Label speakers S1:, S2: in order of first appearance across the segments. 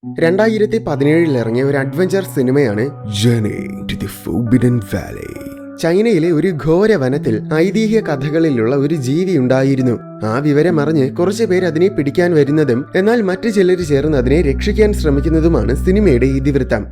S1: 2017 ഇറങ്ങിയ ഒരു അഡ്വഞ്ചർ സിനിമയാണ് journey to the forbidden valley. ചൈനയിലെ ഒരു ഘോര വനത്തിൽ ഐതിഹ്യ കഥകളിലുള്ള ഒരു ജീവി ഉണ്ടായിരുന്നു. ആ വിവരം അറിഞ്ഞ് കുറച്ചു പേര് അതിനെ പിടിക്കാൻ വരുന്നതും എന്നാൽ മറ്റു ചിലർ ചേർന്ന് അതിനെ രക്ഷിക്കാൻ ശ്രമിക്കുന്നതുമാണ് സിനിമയുടെ ഇതിവൃത്തം.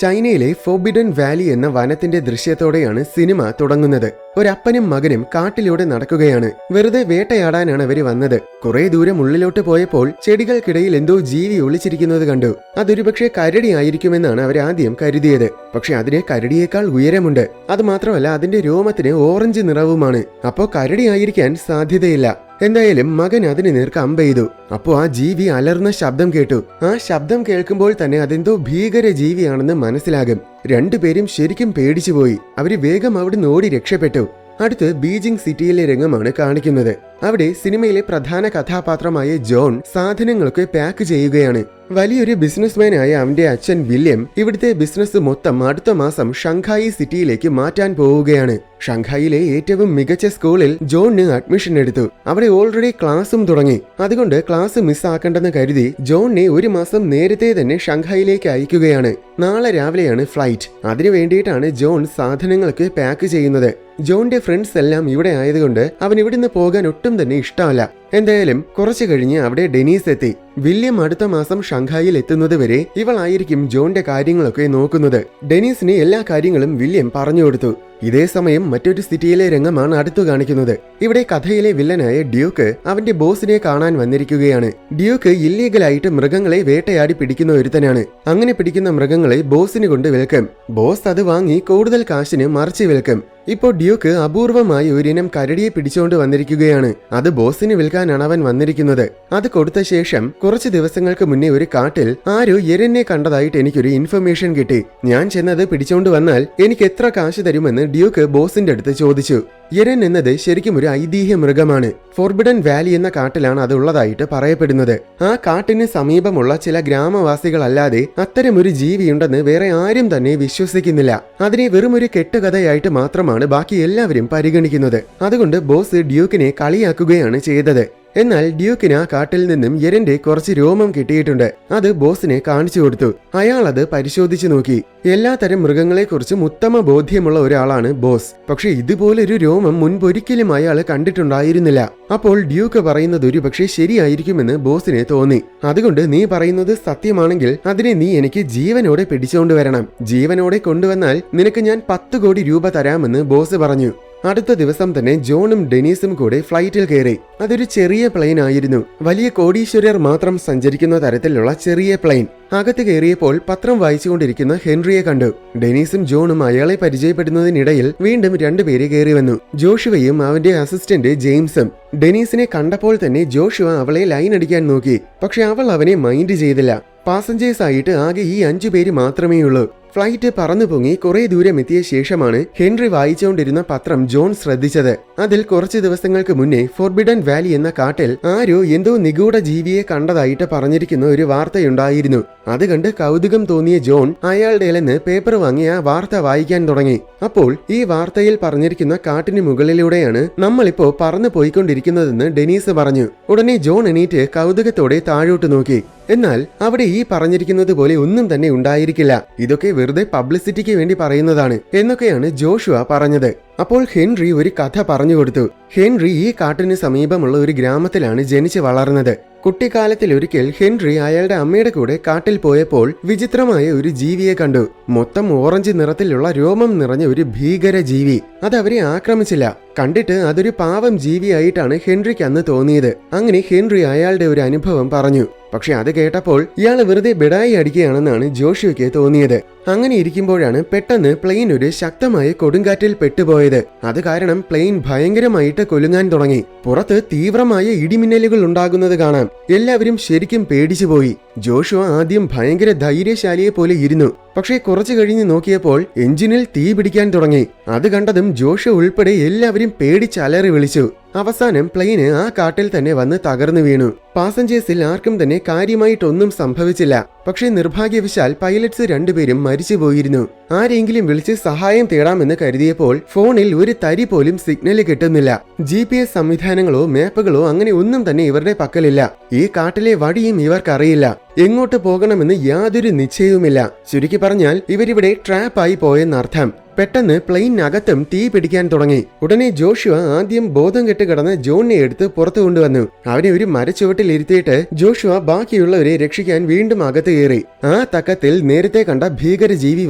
S1: ചൈനയിലെ ഫോർബിഡൻ വാലി എന്ന വനത്തിന്റെ ദൃശ്യത്തോടെയാണ് സിനിമ തുടങ്ങുന്നത്. ഒരപ്പനും മകനും കാട്ടിലൂടെ നടക്കുകയാണ്. വെറുതെ വേട്ടയാടാനാണ് അവര് വന്നത്. കുറെ ദൂരം ഉള്ളിലോട്ട് പോയപ്പോൾ ചെടികൾക്കിടയിൽ എന്തോ ജീവി ഒളിച്ചിരിക്കുന്നത് കണ്ടു. അതൊരുപക്ഷെ കരടി ആയിരിക്കുമെന്നാണ് അവരാദ്യം കരുതിയത്. പക്ഷെ അതിന് കരടിയേക്കാൾ ഉയരമുണ്ട്. അത് മാത്രമല്ല അതിന്റെ രോമത്തിന് ഓറഞ്ച് നിറവുമാണ്. അപ്പോ കരടി ആയിരിക്കാൻ സാധ്യതയില്ല. എന്തായാലും മകൻ അതിന് നേർക്ക് അമ്പെയ്തു. അപ്പോ ആ ജീവി അലർന്ന ശബ്ദം കേട്ടു. ആ ശബ്ദം കേൾക്കുമ്പോൾ തന്നെ അതെന്തോ ഭീകര ജീവിയാണെന്ന് മനസ്സിലാകും. രണ്ടുപേരും ശരിക്കും പേടിച്ചുപോയി. അവര് വേഗം അവിടുന്ന് ഓടി രക്ഷപ്പെട്ടു. അടുത്ത് ബീജിംഗ് സിറ്റിയിലെ രംഗമാണ് കാണിക്കുന്നത്. അവിടെ സിനിമയിലെ പ്രധാന കഥാപാത്രമായ ജോൺ സാധനങ്ങളൊക്കെ പാക്ക് ചെയ്യുകയാണ്. വലിയൊരു ബിസിനസ്മാനായ അവന്റെ അച്ഛൻ വില്യം ഇവിടുത്തെ ബിസിനസ് മൊത്തം അടുത്ത മാസം ഷങ്ഹായി സിറ്റിയിലേക്ക് മാറ്റാൻ പോവുകയാണ്. ഷങ്ഹായിലെ ഏറ്റവും മികച്ച സ്കൂളിൽ ജോണിന് അഡ്മിഷൻ എടുത്തു. അവിടെ ഓൾറെഡി ക്ലാസ്സും തുടങ്ങി. അതുകൊണ്ട് ക്ലാസ് മിസ്സാക്കണ്ടെന്ന് കരുതി ജോണിനെ ഒരു മാസം നേരത്തെ തന്നെ ഷങ്ഹായിലേക്ക് അയക്കുകയാണ്. നാളെ രാവിലെയാണ് ഫ്ലൈറ്റ്. അതിനു വേണ്ടിയിട്ടാണ് ജോൺ സാധനങ്ങളൊക്കെ പാക്ക് ചെയ്യുന്നത്. ജോണിന്റെ ഫ്രണ്ട്സ് എല്ലാം ഇവിടെ ആയതുകൊണ്ട് അവൻ ഇവിടുന്ന് പോകാൻ ഒട്ടും തന്നെ ഇഷ്ടമല്ല. എന്തായാലും കുറച്ചു കഴിഞ്ഞ് അവിടെ ഡെനീസ് എത്തി. വില്യം അടുത്ത മാസം ഷങ്ഹായിൽ എത്തുന്നത് വരെ ഇവളായിരിക്കും ജോണിന്റെ കാര്യങ്ങളൊക്കെ നോക്കുന്നത്. ഡെനീസിന് എല്ലാ കാര്യങ്ങളും വില്യം പറഞ്ഞു കൊടുത്തു. ഇതേ സമയം മറ്റൊരു സിറ്റിയിലെ രംഗമാണ് അടുത്തു കാണിക്കുന്നത്. ഇവിടെ കഥയിലെ വില്ലനായ ഡ്യൂക്ക് അവന്റെ ബോസിനെ കാണാൻ വന്നിരിക്കുകയാണ്. ഡ്യൂക്ക് ഇല്ലീഗലായിട്ട് മൃഗങ്ങളെ വേട്ടയാടി പിടിക്കുന്ന ഒരുത്തനാണ്. അങ്ങനെ പിടിക്കുന്ന മൃഗങ്ങളെ ബോസിന് കൊണ്ട് വിൽക്കും. ബോസ് അത് വാങ്ങി കൂടുതൽ കാശിന് മറിച്ച് വിൽക്കും. ഇപ്പോൾ ഡ്യൂക്ക് അപൂർവമായി ഒരിനം കരടിയെ പിടിച്ചുകൊണ്ട് വന്നിരിക്കുകയാണ്. അത് ബോസിന് വിൽക്കാനാണ് അവൻ വന്നിരിക്കുന്നത്. അത് കൊടുത്ത ശേഷം കുറച്ച് ദിവസങ്ങൾക്ക് മുന്നേ ഒരു കാട്ടിൽ ആരോ എരനെ കണ്ടതായിട്ട് എനിക്കൊരു ഇൻഫർമേഷൻ കിട്ടി. ഞാൻ ചെന്നത് പിടിച്ചോണ്ട് വന്നാൽ എനിക്ക് എത്ര കാശ് തരുമെന്ന് ഡ്യൂക്ക് ബോസിന്റെ അടുത്ത് ചോദിച്ചു. എരൻ എന്നത് ശരിക്കും ഒരു ഐതിഹ്യ മൃഗമാണ്. ഫോർബിഡൻ വാലി എന്ന കാട്ടിലാണ് അത് ഉള്ളതായിട്ട് പറയപ്പെടുന്നത്. ആ കാട്ടിന് സമീപമുള്ള ചില ഗ്രാമവാസികളല്ലാതെ അത്തരമൊരു ജീവിയുണ്ടെന്ന് വേറെ ആരും തന്നെ വിശ്വസിക്കുന്നില്ല. അതിനെ വെറുമൊരു കെട്ടുകഥയായിട്ട് മാത്രമാണ് ബാക്കി എല്ലാവരും പരിഗണിക്കുന്നത്. അതുകൊണ്ട് ബോസ് ഡ്യൂക്കിനെ കളിയാക്കുകയാണ് ചെയ്തത്. എന്നാൽ ഡ്യൂക്കിന് ആ കാട്ടിൽ നിന്നും എരന്റെ കുറച്ച് രോമം കിട്ടിയിട്ടുണ്ട്. അത് ബോസിനെ കാണിച്ചു കൊടുത്തു. അയാൾ അത് പരിശോധിച്ചു നോക്കി. എല്ലാത്തരം മൃഗങ്ങളെക്കുറിച്ചും ഉത്തമ ബോധ്യമുള്ള ഒരാളാണ് ബോസ്. പക്ഷെ ഇതുപോലൊരു രോമം മുൻപൊരിക്കലും അയാൾ കണ്ടിട്ടുണ്ടായിരുന്നില്ല. അപ്പോൾ ഡ്യൂക്ക് പറയുന്നത് ഒരു പക്ഷേ ശരിയായിരിക്കുമെന്ന് ബോസിനെ തോന്നി. അതുകൊണ്ട് നീ പറയുന്നത് സത്യമാണെങ്കിൽ അതിനെ നീ എനിക്ക് ജീവനോടെ പിടിച്ചുകൊണ്ടുവരണം. ജീവനോടെ കൊണ്ടുവന്നാൽ നിനക്ക് ഞാൻ 10 കോടി രൂപ തരാമെന്ന് ബോസ് പറഞ്ഞു. അടുത്ത ദിവസം തന്നെ ജോണും ഡെനീസും കൂടെ ഫ്ലൈറ്റിൽ കയറി. അതൊരു ചെറിയ പ്ലെയിൻ ആയിരുന്നു. വലിയ കോടീശ്വരർ മാത്രം സഞ്ചരിക്കുന്ന തരത്തിലുള്ള ചെറിയ പ്ലെയിൻ. അകത്ത് കയറിയപ്പോൾ പത്രം വായിച്ചുകൊണ്ടിരിക്കുന്ന ഹെൻറിയെ കണ്ടു. ഡെനീസും ജോണും അയാളെ പരിചയപ്പെടുന്നതിനിടയിൽ വീണ്ടും രണ്ടുപേര് കയറി വന്നു. ജോഷുവയും അവന്റെ അസിസ്റ്റന്റ് ജെയിംസും. ഡെനീസിനെ കണ്ടപ്പോൾ തന്നെ ജോഷുവ അവളെ ലൈൻ അടിക്കാൻ നോക്കി. പക്ഷെ അവൾ അവനെ മൈൻഡ് ചെയ്തില്ല. പാസഞ്ചേഴ്സ് ആയിട്ട് ആകെ ഈ 5 പേര് മാത്രമേ ഉള്ളൂ. ഫ്ലൈറ്റ് പറന്നു പൊങ്ങി കുറെ ദൂരം എത്തിയ ശേഷമാണ് ഹെൻറി വായിച്ചുകൊണ്ടിരുന്ന പത്രം ജോൺ ശ്രദ്ധിച്ചത്. അതിൽ കുറച്ച് ദിവസങ്ങൾക്ക് മുന്നേ ഫോർബിഡൻ വാലി എന്ന കാട്ടിൽ ആരോ എന്തോ നിഗൂഢ ജീവിയെ കണ്ടതായിട്ട് പറഞ്ഞിരിക്കുന്ന ഒരു വാർത്തയുണ്ടായിരുന്നു. അത് കണ്ട് കൗതുകം തോന്നിയ ജോൺ അയാളുടെ നിന്ന് പേപ്പർ വാങ്ങി ആ വാർത്ത വായിക്കാൻ തുടങ്ങി. അപ്പോൾ ഈ വാർത്തയിൽ പറഞ്ഞിരിക്കുന്ന കാട്ടിന് മുകളിലൂടെയാണ് നമ്മളിപ്പോ പറന്നു പോയിക്കൊണ്ടിരിക്കുന്നതെന്ന് ഡെനീസ് പറഞ്ഞു. ഉടനെ ജോൺ എണീറ്റ് കൗതുകത്തോടെ താഴോട്ട് നോക്കി. എന്നാൽ അവിടെ ഈ പറഞ്ഞിരിക്കുന്നത് പോലെ ഒന്നും തന്നെ ഉണ്ടായിരിക്കില്ല. ഇതൊക്കെ വെറുതെ പബ്ലിസിറ്റിക്ക് വേണ്ടി പറയുന്നതാണ് എന്നൊക്കെയാണ് ജോഷുവ പറഞ്ഞത്. അപ്പോൾ ഹെൻറി ഒരു കഥ പറഞ്ഞു കൊടുത്തു. ഹെൻറി ഈ കാട്ടിന് സമീപമുള്ള ഒരു ഗ്രാമത്തിലാണ് ജനിച്ചു വളർന്നത്. കുട്ടിക്കാലത്തിൽ ഒരിക്കൽ ഹെൻറി അയാളുടെ അമ്മയുടെ കൂടെ കാട്ടിൽ പോയപ്പോൾ വിചിത്രമായ ഒരു ജീവിയെ കണ്ടു. മൊത്തം ഓറഞ്ച് നിറത്തിലുള്ള രോമം നിറഞ്ഞ ഒരു ഭീകര ജീവി. അത് അവരെ ആക്രമിച്ചില്ല. കണ്ടിട്ട് അതൊരു പാവം ജീവിയായിട്ടാണ് ഹെൻറിക്ക് അന്ന് തോന്നിയത്. അങ്ങനെ ഹെൻറി അയാളുടെ ഒരു അനുഭവം പറഞ്ഞു. പക്ഷെ അത് കേട്ടപ്പോൾ ഇയാൾ വെറുതെ ബെഡായി അടിക്കുകയാണെന്നാണ് ജോഷുവയ്ക്ക് തോന്നിയത്. അങ്ങനെ ഇരിക്കുമ്പോഴാണ് പെട്ടെന്ന് പ്ലെയിൻ ഒരു ശക്തമായ കൊടുങ്കാറ്റിൽ പെട്ടുപോയത്. അത് കാരണം പ്ലെയിൻ ഭയങ്കരമായിട്ട് കുലുങ്ങാൻ തുടങ്ങി. പുറത്ത് തീവ്രമായ ഇടിമിന്നലുകൾ ഉണ്ടാകുന്നത് കാണാം. എല്ലാവരും ശരിക്കും പേടിച്ചുപോയി. ജോഷുവ ആദ്യം ഭയങ്കര ധൈര്യശാലിയെ പോലെ ഇരുന്നു. പക്ഷേ കുറച്ചു കഴിഞ്ഞ് നോക്കിയപ്പോൾ എഞ്ചിനിൽ തീ പിടിക്കാൻ തുടങ്ങി. അത് കണ്ടതും ജോഷു ഉൾപ്പെടെ എല്ലാവരും പേടിച്ചലറി വിളിച്ചു. അവസാനം പ്ലെയിന് ആ കാട്ടിൽ തന്നെ വന്ന് തകർന്നു വീണു. പാസഞ്ചേഴ്സിൽ ആർക്കും തന്നെ കാര്യമായിട്ടൊന്നും സംഭവിച്ചില്ല. പക്ഷേ നിർഭാഗ്യവശാൽ പൈലറ്റ്സ് രണ്ടുപേരും മരിച്ചുപോയിരുന്നു. ആരെങ്കിലും വിളിച്ച് സഹായം തേടാമെന്ന് കരുതിയപ്പോൾ ഫോണിൽ ഒരു തരി പോലും സിഗ്നൽ കിട്ടുന്നില്ല. GPS സംവിധാനങ്ങളോ മാപ്പുകളോ അങ്ങനെ ഒന്നും തന്നെ ഇവരുടെ പക്കലില്ല. ഈ കാട്ടിലെ വഴിയും ഇവർക്കറിയില്ല. എങ്ങോട്ട് പോകണമെന്ന് യാതൊരു നിശ്ചയവുമില്ല. ചുരുക്കി പറഞ്ഞാൽ ഇവരിവിടെ ട്രാപ്പായി പോയെന്നർത്ഥം. പെട്ടെന്ന് പ്ലെയിനകത്തും തീ പിടിക്കാൻ തുടങ്ങി. ഉടനെ ജോഷുവ ആദ്യം ബോധം കെട്ട് കിടന്ന് ജോണിനെ എടുത്ത് പുറത്തു കൊണ്ടുവന്നു. അവനെ ഒരു മരച്ചുവട്ടിൽ ഇരുത്തിയിട്ട് ജോഷുവ ബാക്കിയുള്ളവരെ രക്ഷിക്കാൻ വീണ്ടും അകത്ത് കയറി. ആ തക്കത്തിൽ നേരത്തെ കണ്ട ഭീകരജീവി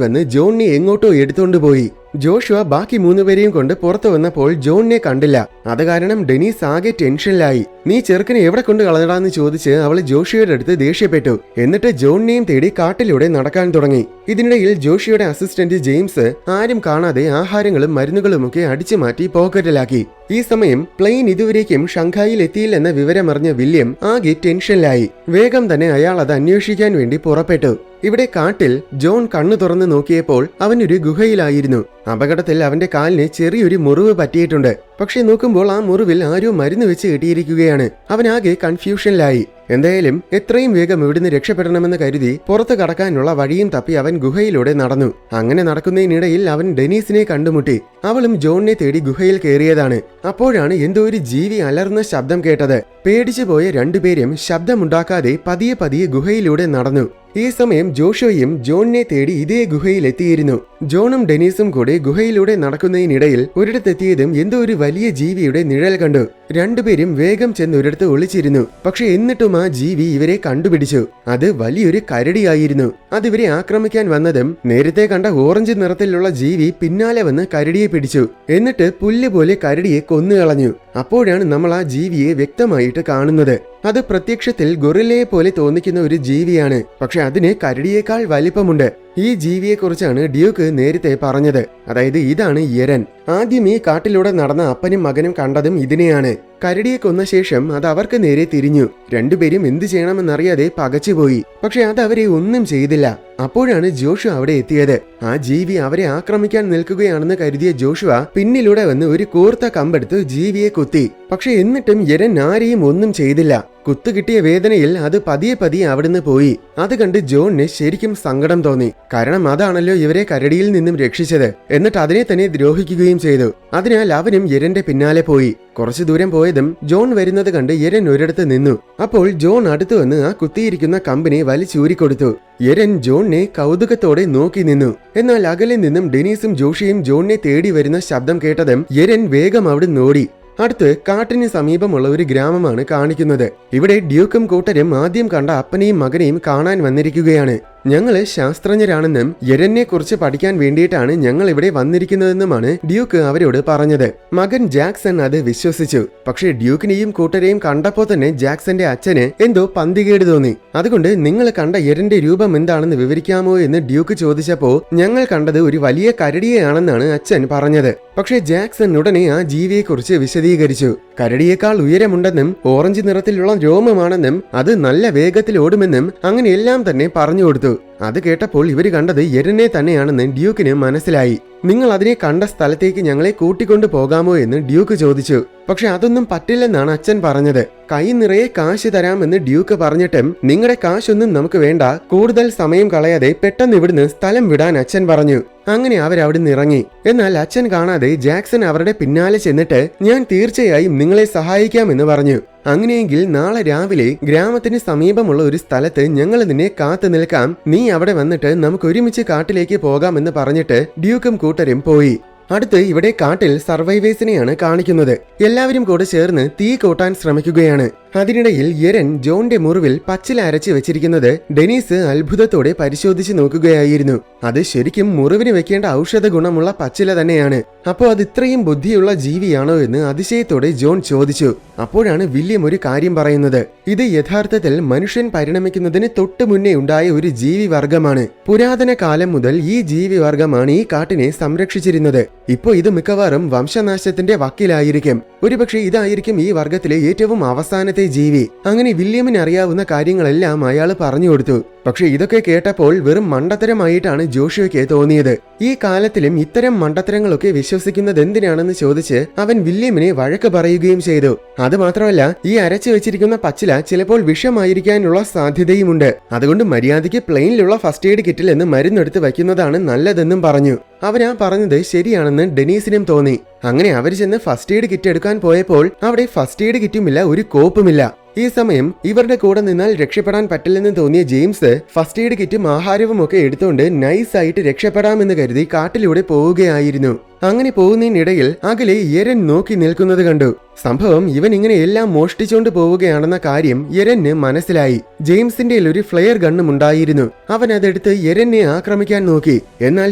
S1: വന്ന് ജോണിനെ എങ്ങോട്ടോ എടുത്തുകൊണ്ടുപോയി. ജോഷുവ ബാക്കി 3 പേരെയും കൊണ്ട് പുറത്തു വന്നപ്പോൾ ജോണിനെ കണ്ടില്ല. അത് കാരണം ഡെനീസ് ആകെ ടെൻഷനിലായി. നീ ചെറുക്കനെ എവിടെ കൊണ്ട് കളഞ്ഞടാന്ന് ചോദിച്ച് അവള് ജോഷിയുടെ അടുത്ത് ദേഷ്യപ്പെട്ടു. എന്നിട്ട് ജോണിനെയും തേടി കാട്ടിലൂടെ നടക്കാൻ തുടങ്ങി. ഇതിനിടയിൽ ജോഷിയുടെ അസിസ്റ്റന്റ് ജെയിംസ് ആരും കാണാതെ ആഹാരങ്ങളും മരുന്നുകളുമൊക്കെ അടിച്ചു മാറ്റി പോക്കറ്റിലാക്കി. ഈ സമയം പ്ലെയിൻ ഇതുവരേക്കും ഷങ്ഹായിൽ എത്തിയില്ലെന്ന വിവരമറിഞ്ഞ വില്യം ആകെ ടെൻഷനിലായി. വേഗം തന്നെ അയാൾ അത് അന്വേഷിക്കാൻ വേണ്ടി പുറപ്പെട്ടു. ഇവിടെ കാട്ടിൽ ജോൺ കണ്ണു തുറന്ന് നോക്കിയപ്പോൾ അവനൊരു ഗുഹയിലായിരുന്നു. അപകടത്തിൽ അവന്റെ കാലിന് ചെറിയൊരു മുറിവ് പറ്റിയിട്ടുണ്ട്. പക്ഷെ നോക്കുമ്പോൾ ആ മുറിവിൽ ആരോ മരുന്ന് വെച്ച് കെട്ടിയിരിക്കുകയാണ്. അവനാകെ കൺഫ്യൂഷനിലായി. എന്തായാലും എത്രയും വേഗം ഇവിടുന്ന് രക്ഷപ്പെടണമെന്ന് കരുതി പുറത്തു കടക്കാനുള്ള വഴിയും തപ്പി അവൻ ഗുഹയിലൂടെ നടന്നു. അങ്ങനെ നടക്കുന്നതിനിടയിൽ അവൻ ഡെനീസിനെ കണ്ടുമുട്ടി. അവളും ജോണിനെ തേടി ഗുഹയിൽ കയറിയതാണ്. അപ്പോഴാണ് എന്തോ ഒരു ജീവി അലർന്ന ശബ്ദം കേട്ടത്. പേടിച്ചു പോയ രണ്ടുപേരും ശബ്ദമുണ്ടാക്കാതെ പതിയെ പതിയെ ഗുഹയിലൂടെ നടന്നു. ഈ സമയം ജോഷുവയും ജോണിനെ തേടി ഇതേ ഗുഹയിൽ എത്തിയിരുന്നു. ജോണും ഡെനീസും കൂടെ ഗുഹയിലൂടെ നടക്കുന്നതിനിടയിൽ ഒരിടത്തെത്തിയതും എന്തോ ഒരു വലിയ ജീവിയുടെ നിഴൽ കണ്ടു. രണ്ടുപേരും വേഗം ചെന്ന് ഒരിടത്ത് ഒളിച്ചിരുന്നു. പക്ഷെ എന്നിട്ടും ആ ജീവി ഇവരെ കണ്ടുപിടിച്ചു. അത് വലിയൊരു കരടിയായിരുന്നു. അതിവരെ ആക്രമിക്കാൻ വന്നതും നേരത്തെ കണ്ട ഓറഞ്ച് നിറത്തിലുള്ള ജീവി പിന്നാലെ വന്ന് കരടിയെ പിടിച്ചു. എന്നിട്ട് പുല്ല് പോലെ കരടിയെ കൊന്നുകളഞ്ഞു. അപ്പോഴാണ് നമ്മൾ ആ ജീവിയെ വ്യക്തമായിട്ട് കാണുന്നത്. അത് പ്രത്യക്ഷത്തിൽ ഗൊറില്ലയെ പോലെ തോന്നിക്കുന്ന ഒരു ജീവിയാണ്. പക്ഷെ അതിന് കരടിയേക്കാൾ വലിപ്പമുണ്ട്. ഈ ജീവിയെക്കുറിച്ചാണ് ഡ്യൂക്ക് നേരത്തെ പറഞ്ഞത്. അതായത് ഇതാണ് യെരൻ. ആദ്യം ഈ കാട്ടിലൂടെ നടന്ന അപ്പനും മകനും കണ്ടതും ഇതിനെയാണ്. കരടിയെ കൊന്ന ശേഷം അത് അവർക്ക് നേരെ തിരിഞ്ഞു. രണ്ടുപേരും എന്തു ചെയ്യണമെന്നറിയാതെ പകച്ചുപോയി. പക്ഷെ അത് അവരെ ഒന്നും ചെയ്തില്ല. അപ്പോഴാണ് ജോഷുവ അവിടെ എത്തിയത്. ആ ജീവി അവരെ ആക്രമിക്കാൻ നിൽക്കുകയാണെന്ന് കരുതിയ ജോഷുവ പിന്നിലൂടെ വന്ന് ഒരു കൂർത്ത കമ്പെടുത്ത് ജീവിയെ കുത്തി. പക്ഷെ എന്നിട്ടും യെരൻ ആരെയും ഒന്നും ചെയ്തില്ല. കുത്തുകിട്ടിയ വേദനയിൽ അത് പതിയെ പതിയെ അവിടുന്ന് പോയി. അത് കണ്ട് ജോണിന് ശരിക്കും സങ്കടം തോന്നി. കാരണം അതാണല്ലോ ഇവരെ കരടിയിൽ നിന്നും രക്ഷിച്ചത്. എന്നിട്ട് അതിനെ തന്നെ ദ്രോഹിക്കുകയും ചെയ്തു. അതിനാൽ അവനും യെരന്റെ പിന്നാലെ പോയി. കുറച്ചു ദൂരം പോയതും ജോൺ വരുന്നത് കണ്ട് യെരൻ ഒരിടത്ത് നിന്നു. അപ്പോൾ ജോൺ അടുത്തു വന്ന് ആ കുത്തിയിരിക്കുന്ന കമ്പിനെ വലിച്ചൂരിക്കൊടുത്തു. യെരൻ ജോണിനെ കൗതുകത്തോടെ നോക്കി നിന്നു. എന്നാൽ അകലെ നിന്നും ഡെനീസും ജോഷിയും ജോണിനെ തേടി വരുന്ന ശബ്ദം കേട്ടതും യെരൻ വേഗം അവിടെ ഓടി. അടുത്ത് കാട്ടിന് സമീപമുള്ള ഒരു ഗ്രാമമാണ് കാണിക്കുന്നത്. ഇവിടെ ഡ്യൂക്കും കൂട്ടരും ആദ്യം കണ്ട അപ്പനെയും മകനെയും കാണാൻ വന്നിരിക്കുകയാണ്. ഞങ്ങള് ശാസ്ത്രജ്ഞരാണെന്നും യെരനെ കുറിച്ച് പഠിക്കാൻ വേണ്ടിയിട്ടാണ് ഞങ്ങൾ ഇവിടെ വന്നിരിക്കുന്നതെന്നുമാണ് ഡ്യൂക്ക് അവരോട് പറഞ്ഞത്. മകൻ ജാക്സൺ അത് വിശ്വസിച്ചു. പക്ഷേ ഡ്യൂക്കിനെയും കൂട്ടരെയും കണ്ടപ്പോ തന്നെ ജാക്സന്റെ അച്ഛന് എന്തോ പന്തികേട് തോന്നി. അതുകൊണ്ട് നിങ്ങൾ കണ്ട യെരന്റെ രൂപം എന്താണെന്ന് വിവരിക്കാമോ എന്ന് ഡ്യൂക്ക് ചോദിച്ചപ്പോ ഞങ്ങൾ കണ്ടത് ഒരു വലിയ കരടിയെയാണെന്നാണ് അച്ഛൻ പറഞ്ഞത്. പക്ഷേ ജാക്സൺ ഉടനെ ആ ജീവിയെക്കുറിച്ച് വിശദീകരിച്ചു. കരടിയേക്കാൾ ഉയരമുണ്ടെന്നും ഓറഞ്ച് നിറത്തിലുള്ള രോമമാണെന്നും അത് നല്ല വേഗത്തിൽ ഓടുമെന്നും അങ്ങനെയെല്ലാം തന്നെ പറഞ്ഞു കൊടുത്തു. അത് കേട്ടപ്പോൾ ഇവര് കണ്ടത് യെരനെ തന്നെയാണെന്ന് ഡ്യൂക്കിന് മനസ്സിലായി. നിങ്ങൾ അതിനെ കണ്ട സ്ഥലത്തേക്ക് ഞങ്ങളെ കൂട്ടിക്കൊണ്ടു പോകാമോ എന്ന് ഡ്യൂക്ക് ചോദിച്ചു. പക്ഷെ അതൊന്നും പറ്റില്ലെന്നാണ് അച്ഛൻ പറഞ്ഞത്. കൈ നിറയെ കാശ് തരാമെന്ന് ഡ്യൂക്ക് പറഞ്ഞിട്ടും നിങ്ങളുടെ കാശൊന്നും നമുക്ക് വേണ്ട, കൂടുതൽ സമയം കളയാതെ പെട്ടെന്ന് ഇവിടുന്ന് സ്ഥലം വിടാൻ അച്ഛൻ പറഞ്ഞു. അങ്ങനെ അവരവിടുന്ന് ഇറങ്ങി. എന്നാൽ അച്ഛൻ കാണാതെ ജാക്സൺ അവരുടെ പിന്നാലെ ചെന്നിട്ട് ഞാൻ തീർച്ചയായും നിങ്ങളെ സഹായിക്കാമെന്ന് പറഞ്ഞു. അങ്ങനെയെങ്കിൽ നാളെ രാവിലെ ഗ്രാമത്തിന് സമീപമുള്ള ഒരു സ്ഥലത്ത് ഞങ്ങൾ നിന്നെ കാത്തു നിൽക്കാം. നീ അവിടെ വന്നിട്ട് നമുക്ക് ഒരുമിച്ച് കാട്ടിലേക്ക് പോകാമെന്ന് പറഞ്ഞിട്ട് ഡ്യൂക്കും കൂട്ടരും പോയി. അടുത്ത് ഇവിടെ കാട്ടിൽ സർവൈവേഴ്സിനെയാണ് കാണിക്കുന്നത്. എല്ലാവരും കൂടെ ചേർന്ന് തീ കൂട്ടാൻ ശ്രമിക്കുകയാണ്. അതിനിടയിൽ യെരൻ ജോണിന്റെ മുറിവിൽ പച്ചില അരച്ച് വെച്ചിരിക്കുന്നത് ഡെനീസ് അത്ഭുതത്തോടെ പരിശോധിച്ച് നോക്കുകയായിരുന്നു. അത് ശരിക്കും മുറിവിന് വെക്കേണ്ട ഔഷധ ഗുണമുള്ള പച്ചില തന്നെയാണ്. അപ്പോ അത് ഇത്രയും ബുദ്ധിയുള്ള ജീവിയാണോ എന്ന് അതിശയത്തോടെ ജോൺ ചോദിച്ചു. അപ്പോഴാണ് വില്യം ഒരു കാര്യം പറയുന്നത്. ഇത് യഥാർത്ഥത്തിൽ മനുഷ്യൻ പരിണമിക്കുന്നതിന് തൊട്ടു മുന്നേ ഉണ്ടായ ഒരു ജീവി വർഗമാണ്. പുരാതന കാലം മുതൽ ഈ ജീവി വർഗമാണ് ഈ കാട്ടിനെ സംരക്ഷിച്ചിരുന്നത്. ഇപ്പോ ഇത് മിക്കവാറും വംശനാശത്തിന്റെ വക്കിലായിരിക്കും. ഒരുപക്ഷെ ഇതായിരിക്കും ഈ വർഗത്തിലെ ഏറ്റവും അവസാനത്തെ ആകാശത്തെ ജീവി. അങ്ങനെ വില്യമിന് അറിയാവുന്ന കാര്യങ്ങളെല്ലാം അയാൾ പറഞ്ഞു കൊടുത്തു. പക്ഷെ ഇതൊക്കെ കേട്ടപ്പോൾ വെറും മണ്ടത്തരമായിട്ടാണ് ജോഷുവയ്ക്ക് തോന്നിയത്. ഈ കാലത്തിലും ഇത്തരം മണ്ടത്തരങ്ങളൊക്കെ വിശ്വസിക്കുന്നത് എന്തിനാണെന്ന് ചോദിച്ച് അവൻ വില്യമിനെ വഴക്ക് പറയുകയും ചെയ്തു. അതുമാത്രമല്ല, ഈ അരച്ചു വെച്ചിരിക്കുന്ന പച്ചില ചിലപ്പോൾ വിഷമായിരിക്കാനുള്ള സാധ്യതയുമുണ്ട്. അതുകൊണ്ട് മര്യാദയ്ക്ക് പ്ലെയിനിലുള്ള ഫസ്റ്റ് എയ്ഡ് കിറ്റിൽ നിന്ന് മരുന്നെടുത്ത് വയ്ക്കുന്നതാണ് നല്ലതെന്നും പറഞ്ഞു. അവരാ പറഞ്ഞത് ശരിയാണെന്ന് ഡെനീസിനും തോന്നി. അങ്ങനെ അവർ ചെന്ന് ഫസ്റ്റ് എയ്ഡ് കിറ്റ് എടുക്കാൻ പോയപ്പോൾ അവിടെ ഫസ്റ്റ് എയ്ഡ് കിറ്റുമില്ല, ഒരു കോപ്പുമില്ല. ഈ സമയം ഇവരുടെ കൂടെ നിന്നാൽ രക്ഷപ്പെടാൻ പറ്റില്ലെന്ന് തോന്നിയ ജെയിംസ് ഫസ്റ്റ് എയ്ഡ് കിറ്റും ആഹാരവും ഒക്കെ എടുത്തുകൊണ്ട് നൈസായിട്ട് രക്ഷപ്പെടാമെന്ന് കരുതി കാട്ടിലൂടെ പോവുകയായിരുന്നു. അങ്ങനെ പോകുന്നതിനിടയിൽ അകലെ യെരൻ നോക്കി നിൽക്കുന്നത് കണ്ടു. സംഭവം ഇവൻ ഇങ്ങനെ എല്ലാം മോഷ്ടിച്ചുകൊണ്ട് പോവുകയാണെന്ന കാര്യം യെരന് മനസ്സിലായി. ജെയിംസിന്റെ ഒരു ഫ്ലെയർ ഗണ്ണും ഉണ്ടായിരുന്നു. അവൻ അതെടുത്ത് യെരനെ ആക്രമിക്കാൻ നോക്കി. എന്നാൽ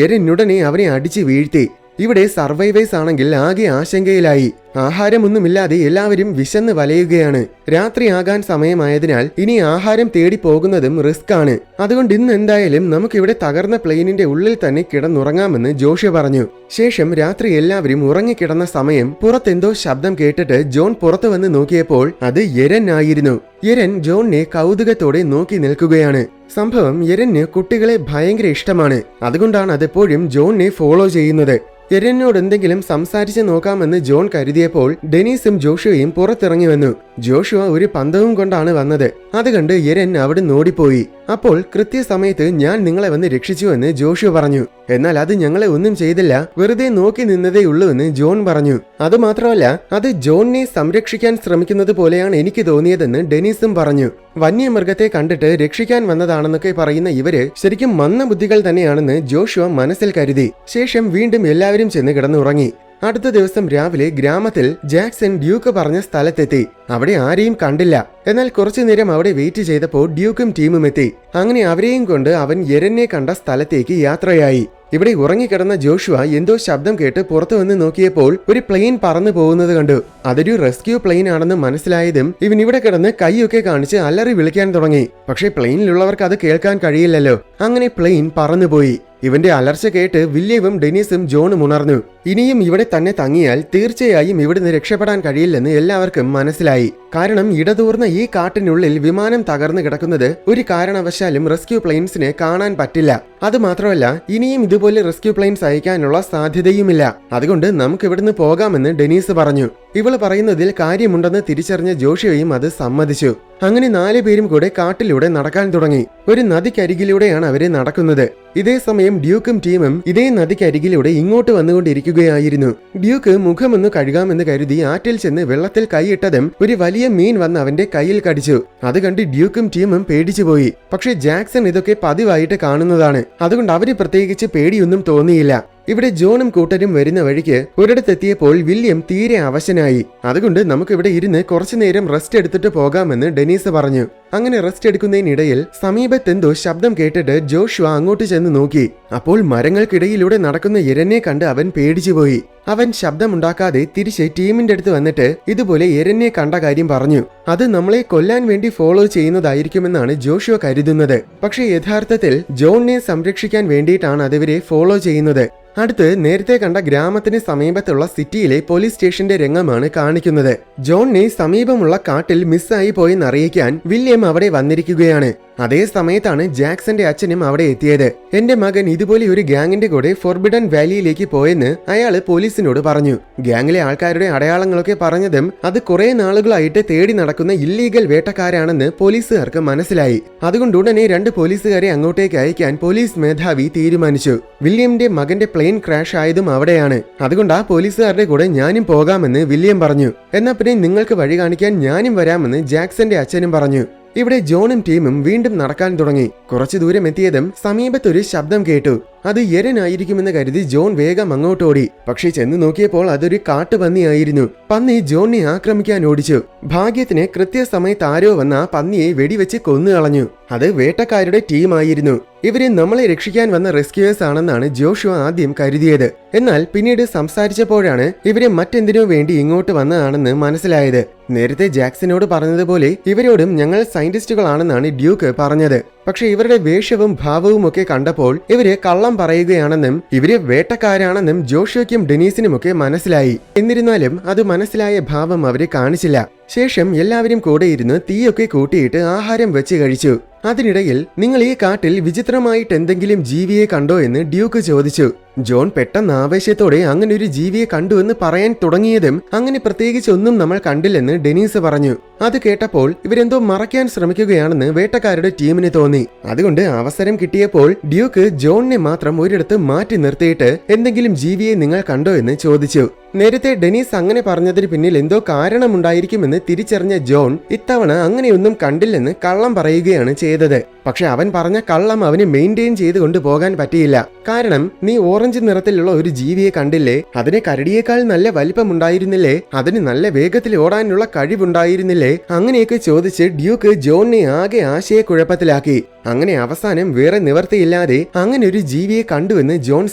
S1: യെരൻ ഉടനെ അവനെ അടിച്ചു വീഴ്ത്തി. ഇവിടെ സർവൈവേഴ്സ് ആണെങ്കിൽ ആകെ ആശങ്കയിലായി. ആഹാരമൊന്നുമില്ലാതെ എല്ലാവരും വിശന്ന് വലയുകയാണ്. രാത്രിയാകാൻ സമയമായതിനാൽ ഇനി ആഹാരം തേടി പോകുന്നതും റിസ്ക് ആണ്. അതുകൊണ്ട് ഇന്ന് എന്തായാലും നമുക്കിവിടെ തകർന്ന പ്ലെയിനിന്റെ ഉള്ളിൽ തന്നെ കിടന്നുറങ്ങാമെന്ന് ജോഷു പറഞ്ഞു. ശേഷം രാത്രി എല്ലാവരും ഉറങ്ങിക്കിടന്ന സമയം പുറത്തെന്തോ ശബ്ദം കേട്ടിട്ട് ജോൺ പുറത്തു വന്ന് നോക്കിയപ്പോൾ അത് യെരൻ ആയിരുന്നു. യെരൻ ജോണിനെ കൗതുകത്തോടെ നോക്കി നിൽക്കുകയാണ്. സംഭവം യെരന് കുട്ടികളെ ഭയങ്കര ഇഷ്ടമാണ്. അതുകൊണ്ടാണ് അതെപ്പോഴും ജോണിനെ ഫോളോ ചെയ്യുന്നത്. യെരനോട് എന്തെങ്കിലും സംസാരിച്ച് നോക്കാമെന്ന് ജോൺ കരുതിയപ്പോൾ ഡെനീസും ജോഷുവയും പുറത്തിറങ്ങി വന്നു. ജോഷുവ ഒരു പന്തവും കൊണ്ടാണ് വന്നത്. അത് കണ്ട് യെരൻ അവിടെ ഓടിപ്പോയി. അപ്പോൾ കൃത്യസമയത്ത് ഞാൻ നിങ്ങളെ വന്ന് രക്ഷിച്ചുവെന്ന് ജോഷു പറഞ്ഞു. എന്നാൽ അത് ഞങ്ങളെ ഒന്നും ചെയ്തില്ല, വെറുതെ നോക്കി നിന്നതേ ഉള്ളൂവെന്ന് ജോൺ പറഞ്ഞു. അതുമാത്രമല്ല, അത് ജോണിനെ സംരക്ഷിക്കാൻ ശ്രമിക്കുന്നത് പോലെയാണ് എനിക്ക് തോന്നിയതെന്ന് ഡെനീസും പറഞ്ഞു. വന്യമൃഗത്തെ കണ്ടിട്ട് രക്ഷിക്കാൻ വന്നതാണെന്നൊക്കെ പറയുന്ന ഇവര് ശരിക്കും മന്ദബുദ്ധികൾ തന്നെയാണെന്ന് ജോഷുവ മനസ്സിൽ കരുതി. ശേഷം വീണ്ടും എല്ലാവരും ചെന്ന് കിടന്നുറങ്ങി. അടുത്ത ദിവസം രാവിലെ ഗ്രാമത്തിൽ ജാക്സൺ ഡ്യൂക്ക് പറഞ്ഞ സ്ഥലത്തെത്തി. അവിടെ ആരെയും കണ്ടില്ല. എന്നാൽ കുറച്ചു നേരം അവിടെ വെയിറ്റ് ചെയ്തപ്പോൾ ഡ്യൂക്കും ടീമും എത്തി. അങ്ങനെ അവരെയും കൊണ്ട് അവൻ യെരനെ കണ്ട സ്ഥലത്തേക്ക് യാത്രയായി. ഇവിടെ ഉറങ്ങിക്കിടന്ന ജോഷുവ എന്തോ ശബ്ദം കേട്ട് പുറത്തു വന്ന് നോക്കിയപ്പോൾ ഒരു പ്ലെയിൻ പറന്നു പോകുന്നത് കണ്ടു. അതൊരു റെസ്ക്യൂ പ്ലെയിൻ ആണെന്ന് മനസ്സിലായതും ഇവൻ ഇവിടെ കിടന്ന് കൈയൊക്കെ കാണിച്ച് അലറി വിളിക്കാൻ തുടങ്ങി. പക്ഷേ പ്ലെയിനിലുള്ളവർക്ക് അത് കേൾക്കാൻ കഴിയില്ലല്ലോ. അങ്ങനെ പ്ലെയിൻ പറന്നുപോയി. ഇവന്റെ അലർച്ച കേട്ട് വില്യവും ഡെനീസും ജോണും ഉണർന്നു. ഇനിയും ഇവിടെ തന്നെ തങ്ങിയാൽ തീർച്ചയായും ഇവിടുന്ന് രക്ഷപ്പെടാൻ കഴിയില്ലെന്ന് എല്ലാവർക്കും മനസ്സിലായി. കാരണം ഇടതൂർന്ന ഈ കാട്ടിനുള്ളിൽ വിമാനം തകർന്നു കിടക്കുന്നത് ഒരു കാരണവശാലും റെസ്ക്യൂ പ്ലെയിൻസിനെ കാണാൻ പറ്റില്ല. അതുമാത്രമല്ല, ഇനിയും ഇതുപോലെ റെസ്ക്യൂ പ്ലെയിൻസ് അയക്കാനുള്ള സാധ്യതയുമില്ല. അതുകൊണ്ട് നമുക്ക് ഇവിടുന്ന് പോകാമെന്ന് ഡെനീസ് പറഞ്ഞു. ഇവള് പറയുന്നതിൽ കാര്യമുണ്ടെന്ന് തിരിച്ചറിഞ്ഞ ജോഷുവയും അത് സമ്മതിച്ചു. അങ്ങനെ 4 പേരും കൂടെ കാട്ടിലൂടെ നടക്കാൻ തുടങ്ങി. ഒരു നദിക്കരികിലൂടെയാണ് അവര് നടക്കുന്നത്. ഇതേ സമയം ഡ്യൂക്കും ടീമും ഇതേ നദിക്കരികിലൂടെ ഇങ്ങോട്ട് വന്നുകൊണ്ടിരിക്കുകയായിരുന്നു. ഡ്യൂക്ക് മുഖമൊന്ന് കഴുകാമെന്ന് കരുതി ആറ്റിൽ ചെന്ന് വെള്ളത്തിൽ കൈയിട്ടതും ഒരു വലിയ മീൻ വന്ന് അവന്റെ കയ്യിൽ കടിച്ചു. അത് കണ്ട് ഡ്യൂക്കും ടീമും പേടിച്ചുപോയി. പക്ഷെ ജാക്സൺ ഇതൊക്കെ പതിവായിട്ട് കാണുന്നതാണ്. അതുകൊണ്ട് അവര് പ്രത്യേകിച്ച് പേടിയൊന്നും തോന്നിയില്ല. ഇവിടെ ജോണും കൂട്ടരും വരുന്ന വഴിക്ക് ഒരിടത്തെത്തിയപ്പോൾ വില്യം തീരെ അവശനായി. അതുകൊണ്ട് നമുക്കിവിടെ ഇരുന്ന് കുറച്ചു നേരം റെസ്റ്റ് എടുത്തിട്ട് പോകാമെന്ന് ഡെനീസ് പറഞ്ഞു. അങ്ങനെ റെസ്റ്റ് എടുക്കുന്നതിനിടയിൽ സമീപത്തെന്തോ ശബ്ദം കേട്ടിട്ട് ജോഷുവ അങ്ങോട്ട് ചെന്ന് നോക്കി. അപ്പോൾ മരങ്ങൾക്കിടയിലൂടെ നടക്കുന്ന യെരനെ കണ്ട് അവൻ പേടിച്ചുപോയി. അവൻ ശബ്ദമുണ്ടാക്കാതെ തിരിച്ച് ടീമിന്റെ അടുത്ത് വന്നിട്ട് ഇതുപോലെ യെരനെ കണ്ട കാര്യം പറഞ്ഞു. അത് നമ്മളെ കൊല്ലാൻ വേണ്ടി ഫോളോ ചെയ്യുന്നതായിരിക്കുമെന്നാണ് ജോഷുവ കരുതുന്നത്. പക്ഷെ യഥാർത്ഥത്തിൽ ജോണിനെ സംരക്ഷിക്കാൻ വേണ്ടിയിട്ടാണ് അതിവരെ ഫോളോ ചെയ്യുന്നത്. അടുത്ത് നേരത്തെ കണ്ട ഗ്രാമത്തിന് സമീപത്തുള്ള സിറ്റിയിലെ പോലീസ് സ്റ്റേഷന്റെ രംഗമാണ് കാണിക്കുന്നത്. ജോണിനെ സമീപമുള്ള കാട്ടിൽ മിസ്സായി പോയെന്നറിയിക്കാൻ വില്യം അവിടെ വന്നിരിക്കുകയാണ്. അതേ സമയത്താണ് ജാക്സന്റെ അച്ഛനും അവിടെ എത്തിയത്. എന്റെ മകൻ ഇതുപോലെ ഒരു ഗ്യാങ്ങിന്റെ കൂടെ ഫോർബിഡൻ വാലിയിലേക്ക് പോയെന്ന് അയാള് പോലീസിനോട് പറഞ്ഞു. ഗ്യാങ്ങിലെ ആൾക്കാരുടെ അടയാളങ്ങളൊക്കെ പറഞ്ഞതും അത് കുറെ നാളുകളായിട്ട് തേടി നടക്കുന്ന ഇല്ലീഗൽ വേട്ടക്കാരാണെന്ന് പോലീസുകാർക്ക് മനസ്സിലായി. അതുകൊണ്ട് ഉടനെ 2 പോലീസുകാരെ അങ്ങോട്ടേക്ക് അയക്കാൻ പോലീസ് മേധാവി തീരുമാനിച്ചു. വില്യമിന്റെ മകന്റെ പ്ലെയിൻ ക്രാഷ് ആയതും അവിടെയാണ്. അതുകൊണ്ട് ആ പോലീസുകാരുടെ കൂടെ ഞാനും പോകാമെന്ന് വില്യം പറഞ്ഞു. എന്നാ പിന്നെ നിങ്ങൾക്ക് വഴി കാണിക്കാൻ ഞാനും വരാമെന്ന് ജാക്സന്റെ അച്ഛനും പറഞ്ഞു. ഇവിടെ ജോണും ടീമും വീണ്ടും നടക്കാൻ തുടങ്ങി. കുറച്ചു ദൂരം എത്തിയതും സമീപത്തൊരു ശബ്ദം കേട്ടു. അത് യെരനായിരിക്കുമെന്ന് കരുതി ജോൺ വേഗം അങ്ങോട്ടോടി. പക്ഷെ ചെന്ന് നോക്കിയപ്പോൾ അതൊരു കാട്ടുപന്നിയായിരുന്നു. പന്നി ജോണിനെ ആക്രമിക്കാൻ ഓടിച്ചു. ഭാഗ്യത്തിന് കൃത്യസമയത്ത് ആരോ വന്ന ആ പന്നിയെ വെടിവെച്ച് കൊന്നുകളഞ്ഞു. അത് വേട്ടക്കാരുടെ ടീമായിരുന്നു. ഇവരെ നമ്മളെ രക്ഷിക്കാൻ വന്ന റെസ്ക്യൂവേഴ്സ് ആണെന്നാണ് ജോഷുവ ആദ്യം കരുതിയത്. എന്നാൽ പിന്നീട് സംസാരിച്ചപ്പോഴാണ് ഇവരെ മറ്റെന്തിനോ വേണ്ടി ഇങ്ങോട്ട് വന്നതാണെന്ന് മനസ്സിലായത്. നേരത്തെ ജാക്സനോട് പറഞ്ഞതുപോലെ ഇവരോടും ഞങ്ങൾ സയന്റിസ്റ്റുകളാണെന്നാണ് ഡ്യൂക്ക് പറഞ്ഞത്. പക്ഷെ ഇവരുടെ വേഷവും ഭാവവും ഒക്കെ കണ്ടപ്പോൾ ഇവര് കള്ളം പറയുകയാണെന്നും ഇവര് വേട്ടക്കാരാണെന്നും ജോഷുവയ്ക്കും ഡെനീസിനുമൊക്കെ മനസ്സിലായി. എന്നിരുന്നാലും അത് മനസ്സിലായ ഭാവം അവര് കാണിച്ചില്ല. ശേഷം എല്ലാവരും കൂടെയിരുന്ന് തീയൊക്കെ കൂട്ടിയിട്ട് ആഹാരം വെച്ച് കഴിച്ചു. അതിനിടയിൽ നിങ്ങൾ ഈ കാട്ടിൽ വിചിത്രമായിട്ട് എന്തെങ്കിലും ജീവിയെ കണ്ടോ എന്ന് ഡ്യൂക്ക് ചോദിച്ചു. ജോൺ പെട്ടെന്ന് ആവേശത്തോടെ അങ്ങനെ ഒരു ജീവിയെ കണ്ടു എന്ന് പറയാൻ തുടങ്ങിയതും അങ്ങനെ പ്രത്യേകിച്ച് ഒന്നും നമ്മൾ കണ്ടില്ലെന്ന് ഡെനീസ് പറഞ്ഞു. അത് കേട്ടപ്പോൾ ഇവരെന്തോ മറയ്ക്കാൻ ശ്രമിക്കുകയാണെന്ന് വേട്ടക്കാരുടെ ടീമിന് തോന്നി. അതുകൊണ്ട് അവസരം കിട്ടിയപ്പോൾ ഡ്യൂക്ക് ജോണിനെ മാത്രം ഒരിടത്ത് മാറ്റി നിർത്തിയിട്ട് എന്തെങ്കിലും ജീവിയെ നിങ്ങൾ കണ്ടോ എന്ന് ചോദിച്ചു. നേരത്തെ ഡെനീസ് അങ്ങനെ പറഞ്ഞതിന് പിന്നിൽ എന്തോ കാരണമുണ്ടായിരിക്കുമെന്ന് തിരിച്ചറിഞ്ഞ ജോൺ ഇത്തവണ അങ്ങനെയൊന്നും കണ്ടില്ലെന്ന് കള്ളം പറയുകയാണ് ചെയ്തത്. പക്ഷെ അവൻ പറഞ്ഞ കള്ളം അവന് മെയിൻറ്റെയിൻ ചെയ്ത് കൊണ്ടുപോകാൻ പറ്റിയില്ല. കാരണം നീ ഓറഞ്ച് നിറത്തിലുള്ള ഒരു ജീവിയെ കണ്ടില്ലേ, അതിന് കരടിയേക്കാൾ നല്ല വലിപ്പമുണ്ടായിരുന്നില്ലേ, അതിന് നല്ല വേഗത്തിൽ ഓടാനുള്ള കഴിവുണ്ടായിരുന്നില്ലേ, അങ്ങനെയൊക്കെ ചോദിച്ച് ഡ്യൂക്ക് ജോണിനെ ആകെ ആശയക്കുഴപ്പത്തിലാക്കി. അങ്ങനെ അവസാനം വേറെ നിവർത്തിയില്ലാതെ അങ്ങനെ ഒരു ജീവിയെ കണ്ടുവെന്ന് ജോൺ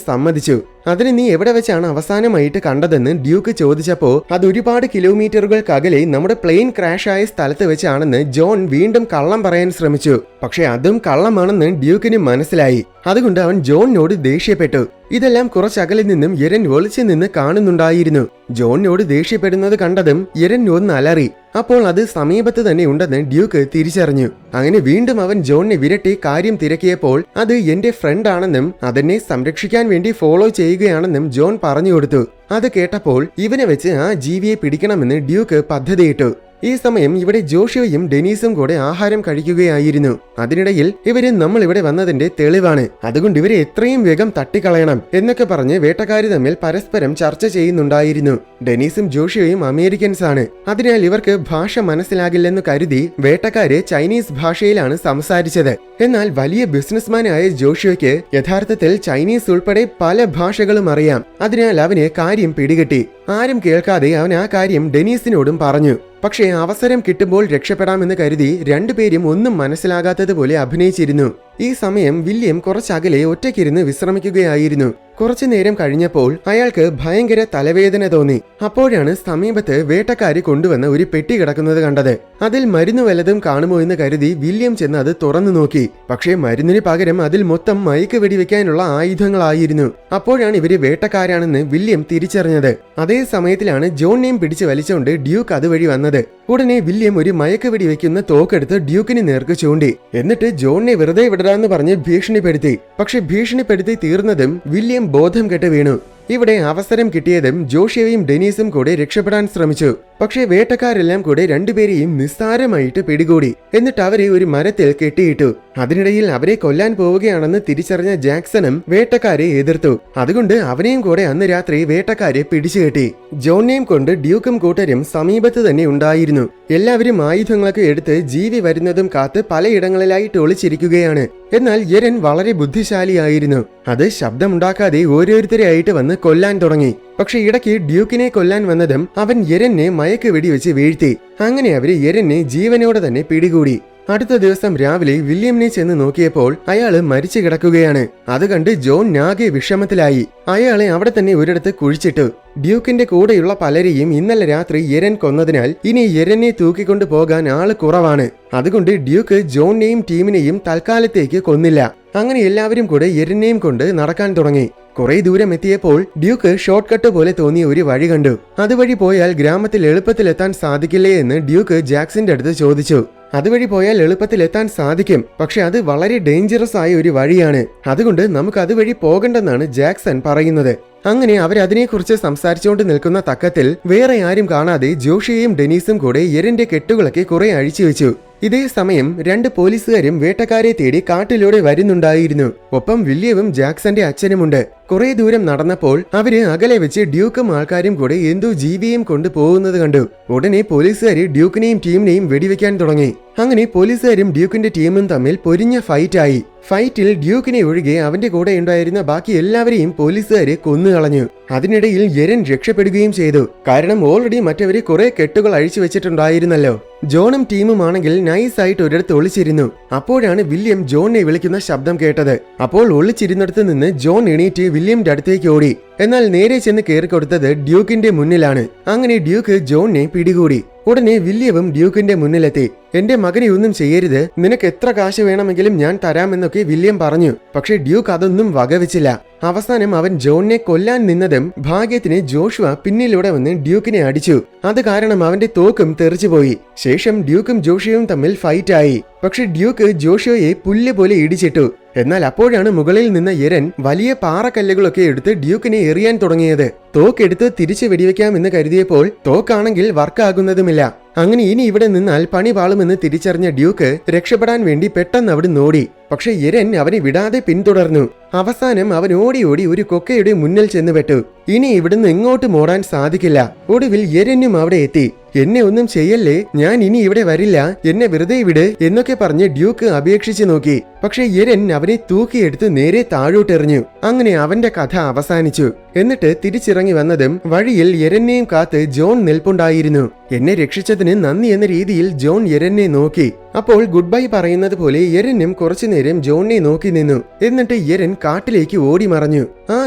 S1: സമ്മതിച്ചു. അതിന് നീ എവിടെ വെച്ചാണ് അവസാനമായിട്ട് കണ്ടതെന്ന് ഡ്യൂക്ക് ചോദിച്ചപ്പോ അത് ഒരുപാട് കിലോമീറ്ററുകൾക്കകലെ നമ്മുടെ പ്ലെയിൻ ക്രാഷ് ആയ സ്ഥലത്ത് വെച്ചാണെന്ന് ജോൺ വീണ്ടും കള്ളം പറയാൻ ശ്രമിച്ചു. പക്ഷെ അതും കള്ളമാണെന്ന് ഡ്യൂക്കിന് മനസ്സിലായി. അതുകൊണ്ട് അവൻ ജോണിനോട് ദേഷ്യപ്പെട്ടു. ഇതെല്ലാം കുറച്ചകലിൽ നിന്നും എരൻ ഒളിച്ചു നിന്ന് കാണുന്നുണ്ടായിരുന്നു. ജോണിനോട് ദേഷ്യപ്പെടുന്നത് കണ്ടതും എരൻ ഒന്ന് അലറി. അപ്പോൾ അത് സമീപത്ത് തന്നെ ഉണ്ടെന്ന് ഡ്യൂക്ക് തിരിച്ചറിഞ്ഞു. അങ്ങനെ വീണ്ടും അവൻ ജോണിനെ വിരട്ടി കാര്യം തിരക്കിയപ്പോൾ അത് എന്റെ ഫ്രണ്ട് ആണെന്നും അതെന്നെ സംരക്ഷിക്കാൻ വേണ്ടി ഫോളോ ചെയ്യുകയാണെന്നും ജോൺ പറഞ്ഞു കൊടുത്തു. അത് കേട്ടപ്പോൾ ഇവനെ വെച്ച് ആ ജീവിയെ പിടിക്കണമെന്ന് ഡ്യൂക്ക് പദ്ധതിയിട്ടു. ഈ സമയം ഇവിടെ ജോഷുവയും ഡെനീസും കൂടെ ആഹാരം കഴിക്കുകയായിരുന്നു. അതിനിടയിൽ ഇവര് നമ്മൾ ഇവിടെ വന്നതിന്റെ തെളിവാണ്, അതുകൊണ്ട് ഇവരെ എത്രയും വേഗം തട്ടിക്കളയണം എന്നൊക്കെ പറഞ്ഞ് വേട്ടക്കാര് തമ്മിൽ പരസ്പരം ചർച്ച ചെയ്യുന്നുണ്ടായിരുന്നു. ഡെനീസും ജോഷുവയും അമേരിക്കൻസ് ആണ്. അതിനാൽ ഇവർക്ക് ഭാഷ മനസ്സിലാകില്ലെന്ന് കരുതി വേട്ടക്കാര് ചൈനീസ് ഭാഷയിലാണ് സംസാരിച്ചത്. എന്നാൽ വലിയ ബിസിനസ്മാനായ ജോഷുവയ്ക്ക് യഥാർത്ഥത്തിൽ ചൈനീസ് ഉൾപ്പെടെ പല ഭാഷകളും അറിയാം. അതിനാൽ അവന് കാര്യം പിടികിട്ടി. ആരും കേൾക്കാതെ അവൻ ആ കാര്യം ഡെനീസിനോടും പറഞ്ഞു. പക്ഷേ അവസരം കിട്ടുമ്പോൾ രക്ഷപ്പെടാമെന്ന് കരുതി രണ്ടുപേരും ഒന്നും മനസ്സിലാകാത്തതുപോലെ അഭിനയിച്ചിരുന്നു. ഈ സമയം വില്യം കുറച്ചകലെ ഒറ്റയ്ക്കിരുന്ന് വിശ്രമിക്കുകയായിരുന്നു. കുറച്ചു നേരം കഴിഞ്ഞപ്പോൾ അയാൾക്ക് ഭയങ്കര തലവേദന തോന്നി. അപ്പോഴാണ് സമീപത്ത് വേട്ടക്കാര് കൊണ്ടുവന്ന ഒരു പെട്ടി കിടക്കുന്നത് കണ്ടത്. അതിൽ മരുന്ന് വല്ലതും കാണുമോ എന്ന് കരുതി വില്യം ചെന്ന് അത് തുറന്നു നോക്കി. പക്ഷേ മരുന്നിന് പകരം അതിൽ മൊത്തം മയക്ക് വെടിവെക്കാനുള്ള ആയുധങ്ങളായിരുന്നു. അപ്പോഴാണ് ഇവര് വേട്ടക്കാരാണെന്ന് വില്യം തിരിച്ചറിഞ്ഞത്. അതേ സമയത്തിലാണ് ജോണിനെയും പിടിച്ച് വലിച്ചുകൊണ്ട് ഡ്യൂക്ക് അതുവഴി വന്നത്. ഉടനെ വില്യം ഒരു മയക്ക് വെടിവെക്കുന്ന തോക്കെടുത്ത് ഡ്യൂക്കിന് നേർക്ക് ചൂണ്ടി. എന്നിട്ട് ജോണിനെ വെറുതെ വിടരാന്ന് പറഞ്ഞ് ഭീഷണിപ്പെടുത്തി. പക്ഷെ ഭീഷണിപ്പെടുത്തി തീർന്നതും വില്യം ബോധം കെട്ട് വീണു. ഇവിടെ അവസരം കിട്ടിയതും ജോഷുവയും ഡെനീസും കൂടെ രക്ഷപ്പെടാൻ ശ്രമിച്ചു. പക്ഷേ വേട്ടക്കാരെല്ലാം കൂടെ രണ്ടുപേരെയും നിസ്സാരമായിട്ട് പിടികൂടി. എന്നിട്ട് അവരെ ഒരു മരത്തിൽ കെട്ടിയിട്ടു. അതിനിടയിൽ അവരെ കൊല്ലാൻ പോവുകയാണെന്ന് തിരിച്ചറിഞ്ഞ ജാക്സണും വേട്ടക്കാരെ എതിർത്തു. അതുകൊണ്ട് അവനെയും കൂടെ അന്ന് രാത്രി വേട്ടക്കാരെ പിടിച്ചുകെട്ടി. ജോണിനെയും കൊണ്ട് ഡ്യൂക്കും കൂട്ടരും സമീപത്ത് തന്നെ ഉണ്ടായിരുന്നു. എല്ലാവരും ആയുധങ്ങളൊക്കെ എടുത്ത് ജീവി വരുന്നതും കാത്ത് പലയിടങ്ങളിലായിട്ട് ഒളിച്ചിരിക്കുകയാണ്. എന്നാൽ എരൻ വളരെ ബുദ്ധിശാലിയായിരുന്നു. അത് ശബ്ദമുണ്ടാക്കാതെ ഓരോരുത്തരെയായിട്ട് വന്ന് കൊല്ലാൻ തുടങ്ങി. പക്ഷെ ഇടയ്ക്ക് ഡ്യൂക്കിനെ കൊല്ലാൻ വന്നതും അവൻ എരനെ മയക്ക് വെടിവെച്ച് വീഴ്ത്തി. അങ്ങനെ അവര് എരനെ ജീവനോടെ തന്നെ പിടികൂടി. അടുത്ത ദിവസം രാവിലെ വില്യമിനെ ചെന്ന് നോക്കിയപ്പോൾ അയാള് മരിച്ചു കിടക്കുകയാണ്. അത് കണ്ട് ജോൺ ആകെ വിഷമത്തിലായി. അയാളെ അവിടെ തന്നെ ഒരിടത്ത് കുഴിച്ചിട്ടു. ഡ്യൂക്കിന്റെ കൂടെയുള്ള പലരെയും ഇന്നലെ രാത്രി എരൻ കൊന്നതിനാൽ ഇനി എരനെ തൂക്കിക്കൊണ്ടു പോകാൻ ആള് കുറവാണ്. അതുകൊണ്ട് ഡ്യൂക്ക് ജോണിനെയും ടീമിനെയും തൽക്കാലത്തേക്ക് കൊന്നില്ല. അങ്ങനെ എല്ലാവരും കൂടെ എരനെയും കൊണ്ട് നടക്കാൻ തുടങ്ങി. കുറെ ദൂരം എത്തിയപ്പോൾ ഡ്യൂക്ക് ഷോർട്ട് കട്ട് പോലെ തോന്നിയ ഒരു വഴി കണ്ടു. അതുവഴി പോയാൽ ഗ്രാമത്തിൽ എളുപ്പത്തിലെത്താൻ സാധിക്കില്ലേ എന്ന് ഡ്യൂക്ക് ജാക്സന്റെ അടുത്ത് ചോദിച്ചു. അതുവഴി പോയാൽ എളുപ്പത്തിൽ എത്താൻ സാധിക്കും, പക്ഷെ അത് വളരെ ഡേഞ്ചറസ് ആയ ഒരു വഴിയാണ്. അതുകൊണ്ട് നമുക്ക് അതുവഴി പോകണ്ടെന്നാണ് ജാക്സൺ പറയുന്നത്. അങ്ങനെ അവരതിനെക്കുറിച്ച് സംസാരിച്ചുകൊണ്ട് നിൽക്കുന്ന തക്കത്തിൽ വേറെ ആരും കാണാതെ ജോഷിയും ഡെനീസും കൂടെ എരന്റെ കെട്ടുകളൊക്കെ കുറെ അഴിച്ചു വെച്ചു. ഇതേ സമയം രണ്ട് പോലീസുകാരും വേട്ടക്കാരെ തേടി കാട്ടിലൂടെ വരുന്നുണ്ടായിരുന്നു. ഒപ്പം വില്യവും ജാക്സന്റെ അച്ഛനുമുണ്ട്. കുറെ ദൂരം നടന്നപ്പോൾ അവര് അകലെ വെച്ച് ഡ്യൂക്കും ആൾക്കാരും കൂടെ എന്തോ ജീവിയും കൊണ്ട് പോകുന്നത് കണ്ടു. ഉടനെ പോലീസുകാര് ഡ്യൂക്കിനെയും ടീമിനെയും വെടിവെക്കാൻ തുടങ്ങി. അങ്ങനെ പോലീസുകാരും ഡ്യൂക്കിന്റെ ടീമും തമ്മിൽ പൊരിഞ്ഞ ഫൈറ്റായി. ഫൈറ്റിൽ ഡ്യൂക്കിനെ ഒഴികെ അവന്റെ കൂടെ ഉണ്ടായിരുന്ന ബാക്കി എല്ലാവരെയും പോലീസുകാര് കൊന്നുകളഞ്ഞു. അതിനിടയിൽ എരൻ രക്ഷപ്പെടുകയും ചെയ്തു. കാരണം ഓൾറെഡി മറ്റവര് കുറെ കെട്ടുകൾ അഴിച്ചു വെച്ചിട്ടുണ്ടായിരുന്നല്ലോ. ജോണും ടീമുമാണെങ്കിൽ നൈസായിട്ട് ഒരിടത്ത് ഒളിച്ചിരുന്നു. അപ്പോഴാണ് വില്യം ജോണിനെ വിളിക്കുന്ന ശബ്ദം കേട്ടത്. അപ്പോൾ ഒളിച്ചിരുന്നിടത്ത് നിന്ന് ജോൺ എണീറ്റ് വില്യമിന്റെ അടുത്തേക്ക് ഓടി. എന്നാൽ നേരെ ചെന്ന് കയറിക്കൊടുത്തത് ഡ്യൂക്കിന്റെ മുന്നിലാണ്. അങ്ങനെ ഡ്യൂക്ക് ജോണിനെ പിടികൂടി. ഉടനെ വില്യവും ഡ്യൂക്കിന്റെ മുന്നിലെത്തി. എന്റെ മകനെ ഒന്നും ചെയ്യരുത്, നിനക്ക് എത്ര കാശ് വേണമെങ്കിലും ഞാൻ തരാമെന്നൊക്കെ വില്യം പറഞ്ഞു. പക്ഷെ ഡ്യൂക്ക് അതൊന്നും വകവെച്ചില്ല. അവസാനം അവൻ ജോണിനെ കൊല്ലാൻ നിന്നതും ഭാഗ്യത്തിന് ജോഷുവ പിന്നിലൂടെ വന്ന് ഡ്യൂക്കിനെ അടിച്ചു. അത് കാരണം അവന്റെ തോക്കും തെറിച്ചുപോയി. ശേഷം ഡ്യൂക്കും ജോഷുവും തമ്മിൽ ഫൈറ്റ് ആയി. പക്ഷെ ഡ്യൂക്ക് ജോഷുവയെ പുല്ല് പോലെ ഇടിച്ചിട്ടു. എന്നാൽ അപ്പോഴാണ് മുകളിൽ നിന്ന് എരൻ വലിയ പാറക്കല്ലുകളൊക്കെ എടുത്ത് ഡ്യൂക്കിനെ എറിയാൻ തുടങ്ങിയത്. തോക്കെടുത്ത് തിരിച്ചു വെടിവെക്കാമെന്ന് കരുതിയപ്പോൾ തോക്കാണെങ്കിൽ വർക്കാകുന്നതുമില്ല. അങ്ങനെ ഇനി ഇവിടെ നിന്നാൽ പണി പാളുമെന്ന് തിരിച്ചറിഞ്ഞ ഡ്യൂക്ക് രക്ഷപ്പെടാൻ വേണ്ടി പെട്ടെന്ന് അവിടെ നോടി. പക്ഷെ എരൻ അവനെ വിടാതെ പിന്തുടർന്നു. അവസാനം അവൻ ഓടി ഓടി ഒരു കൊക്കയുടെ മുന്നിൽ ചെന്നുപെട്ടു. ഇനി ഇവിടുന്ന് എങ്ങോട്ടും ഓടാൻ സാധിക്കില്ല. ഒടുവിൽ എരനും അവിടെ എത്തി. എന്നെ ഒന്നും ചെയ്യല്ലേ, ഞാൻ ഇനി ഇവിടെ വരില്ല, എന്നെ വെറുതെ വിട് എന്നൊക്കെ പറഞ്ഞ് ഡ്യൂക്ക് അപേക്ഷിച്ചു നോക്കി. പക്ഷെ എരൻ അവനെ തൂക്കിയെടുത്ത് നേരെ താഴോട്ടെറിഞ്ഞു. അങ്ങനെ അവന്റെ കഥ അവസാനിച്ചു. എന്നിട്ട് തിരിച്ചിറങ്ങി വന്നതും വഴിയിൽ എരനെയും കാത്ത് ജോൺ നിൽപ്പുണ്ടായിരുന്നു. എന്നെ രക്ഷിച്ചതിന് നന്ദി എന്ന രീതിയിൽ ജോൺ എരനെ നോക്കി. അപ്പോൾ ഗുഡ് ബൈ പറയുന്നത് പോലെ എരനും കുറച്ചുനേരം ജോണിനെ നോക്കി നിന്നു. എന്നിട്ട് എരൻ കാട്ടിലേക്ക് ഓടി മറഞ്ഞു. ആ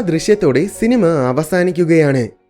S1: ദൃശ്യത്തോടെ സിനിമ അവസാനിക്കുകയാണ്.